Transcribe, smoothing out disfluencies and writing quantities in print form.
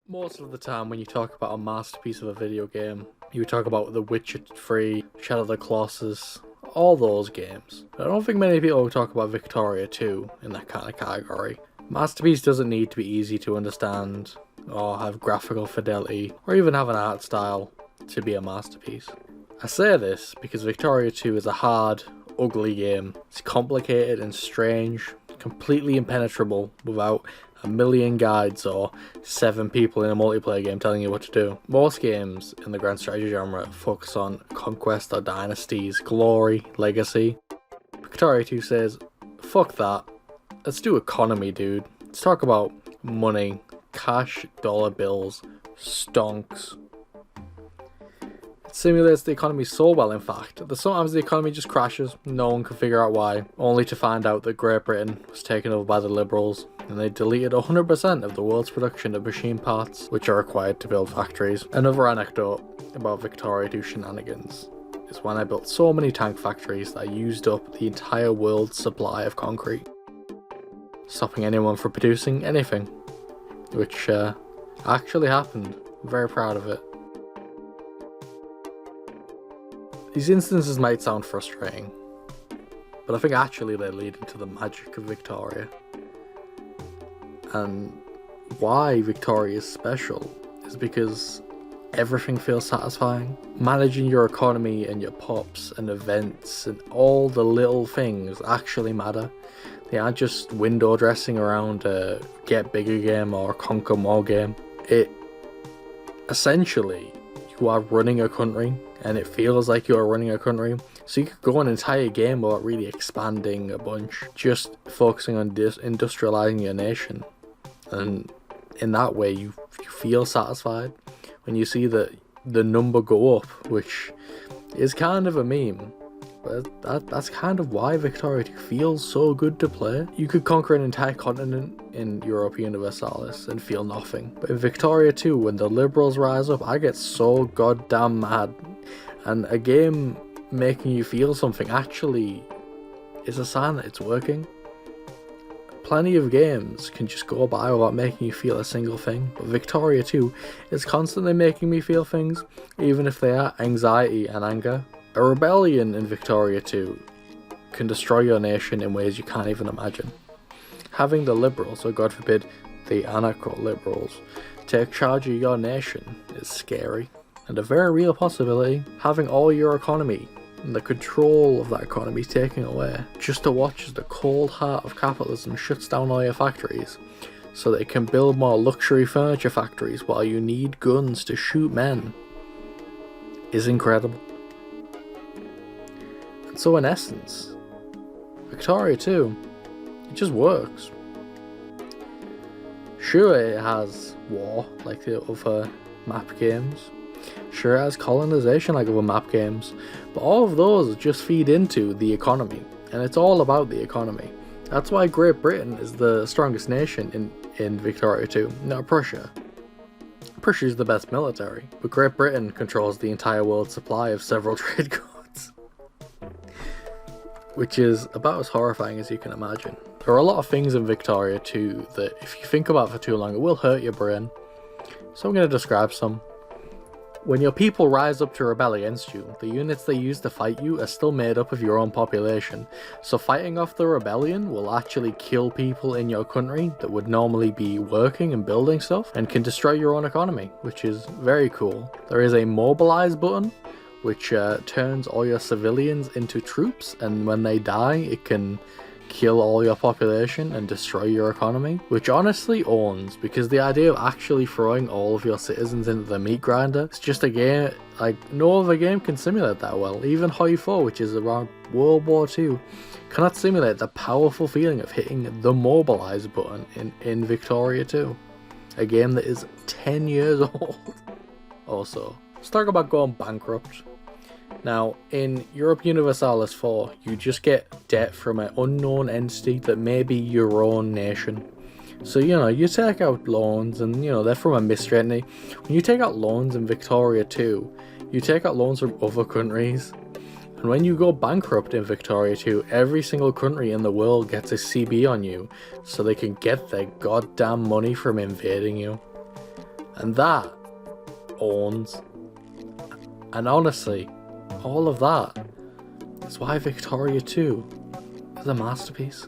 Most of the time when you talk about a masterpiece of a video game, you talk about The Witcher 3, Shadow of the Colossus, all those games. But I don't think many people talk about Victoria 2 in that kind of category. Masterpiece doesn't need to be easy to understand, or have graphical fidelity, or even have an art style to be a masterpiece. I say this because Victoria 2 is a hard, ugly game. It's complicated and strange, completely impenetrable without a million guides or 7 people in a multiplayer game telling you what to do. Most games in the grand strategy genre focus on conquest or dynasties, glory, legacy. Victoria 2 says, fuck that, let's do economy, dude. Let's talk about money, cash, dollar bills, stonks. It simulates the economy so well, in fact, that sometimes the economy just crashes, no one can figure out why, only to find out that Great Britain was taken over by the Liberals, and they deleted 100% of the world's production of machine parts, which are required to build factories. Another anecdote about Victoria 2 shenanigans is when I built so many tank factories that I used up the entire world's supply of concrete, stopping anyone from producing anything, which actually happened. I'm very proud of it. These instances might sound frustrating, but I think actually they lead into the magic of Victoria. And why Victoria is special is because everything feels satisfying. Managing your economy and your pops and events and all the little things actually matter. They aren't just window dressing around a get bigger game or conquer more game. It essentially, you are running a country, and it feels like you're running a country. So you could go an entire game without really expanding a bunch, just focusing on industrializing your nation. And in that way, you feel satisfied when you see that the number go up, which is kind of a meme. But that's kind of why Victoria 2 feels so good to play. You could conquer an entire continent in Europa Universalis and feel nothing. But in Victoria 2, when the Liberals rise up, I get so goddamn mad. And a game making you feel something actually is a sign that it's working. Plenty of games can just go by without making you feel a single thing, but Victoria 2 is constantly making me feel things, even if they are anxiety and anger. A rebellion in Victoria 2 can destroy your nation in ways you can't even imagine. Having the Liberals, or God forbid, the anarcho-liberals, take charge of your nation is scary, and a very real possibility. Having all your economy and the control of that economy taken away, just to watch as the cold heart of capitalism shuts down all your factories, so that it can build more luxury furniture factories while you need guns to shoot men, is incredible. And so in essence, Victoria 2, it just works. Sure, it has war like the other map games. Sure, it has colonization like other map games. But all of those just feed into the economy. And it's all about the economy. That's why Great Britain is the strongest nation in Victoria 2, not Prussia. Prussia is the best military, but Great Britain controls the entire world's supply of several trade goods. Which is about as horrifying as you can imagine. There are a lot of things in Victoria 2 that if you think about for too long, it will hurt your brain. So I'm going to describe some. When your people rise up to rebel against you, the units they use to fight you are still made up of your own population, so fighting off the rebellion will actually kill people in your country that would normally be working and building stuff, and can destroy your own economy, which is very cool. There is a mobilize button, which turns all your civilians into troops, and when they die, it can kill all your population and destroy your economy, which honestly owns, because the idea of actually throwing all of your citizens into the meat grinder is just a game, like no other game can simulate that well. Even Hoi 4, which is around World War II, cannot simulate the powerful feeling of hitting the mobilize button in Victoria 2, a game that is 10 years old. Also, let's talk about going bankrupt. Now, in Europa Universalis 4, you just get debt from an unknown entity that may be your own nation. So, you take out loans, and, they're from a mystery entity. When you take out loans in Victoria 2, you take out loans from other countries. And when you go bankrupt in Victoria 2, every single country in the world gets a CB on you, so they can get their goddamn money from invading you. And that owns. And honestly, all of that is why Victoria 2 is a masterpiece.